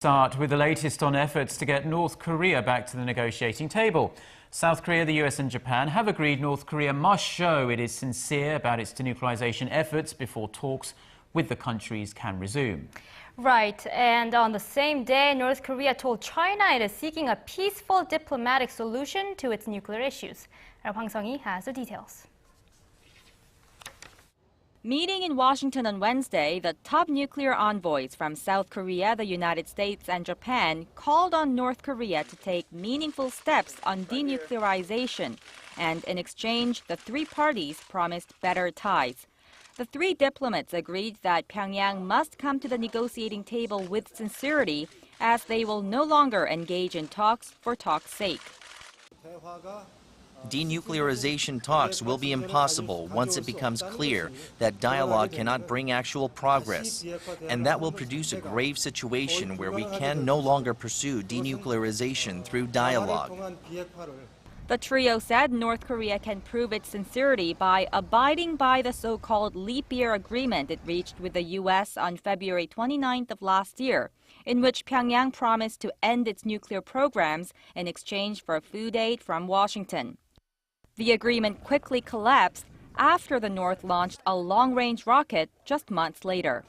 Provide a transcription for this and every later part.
Start with the latest on efforts to get North Korea back to the negotiating table. South Korea, the US and Japan have agreed North Korea must show it is sincere about its denuclearization efforts before talks with the countries can resume. Right, and on the same day, North Korea told China it is seeking a peaceful diplomatic solution to its nuclear issues. Hwang Sung-hee has the details. Meeting in Washington on Wednesday, the top nuclear envoys from South Korea, the United States, and Japan called on North Korea to take meaningful steps on denuclearization, and in exchange, the three parties promised better ties. The three diplomats agreed that Pyongyang must come to the negotiating table with sincerity, as they will no longer engage in talks for talk's sake. Denuclearization talks will be impossible once it becomes clear that dialogue cannot bring actual progress, and that will produce a grave situation where we can no longer pursue denuclearization through dialogue. The trio said North Korea can prove its sincerity by abiding by the so-called leap year agreement it reached with the U.S. on February 29th of last year, in which Pyongyang promised to end its nuclear programs in exchange for food aid from Washington. The agreement quickly collapsed after the North launched a long-range rocket just months later.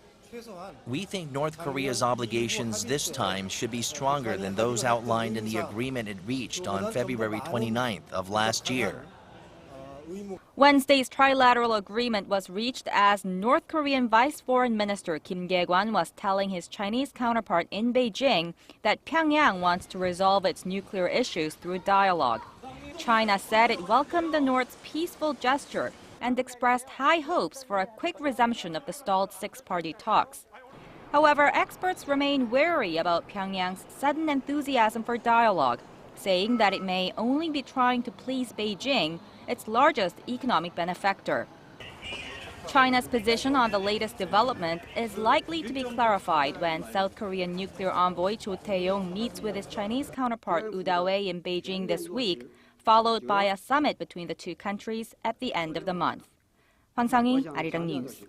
We think North Korea's obligations this time should be stronger than those outlined in the agreement it reached on February 29th of last year. Wednesday's trilateral agreement was reached as North Korean Vice Foreign Minister Kim Kye-gwan was telling his Chinese counterpart in Beijing that Pyongyang wants to resolve its nuclear issues through dialogue. China said it welcomed the North's peaceful gesture and expressed high hopes for a quick resumption of the stalled six-party talks. However, experts remain wary about Pyongyang's sudden enthusiasm for dialogue, saying that it may only be trying to please Beijing, its largest economic benefactor. China's position on the latest development is likely to be clarified when South Korean nuclear envoy Cho Tae-yong meets with his Chinese counterpart Woo Da-wei in Beijing this week, followed by a summit between the two countries at the end of the month. Hwang Sung-hee, Arirang News.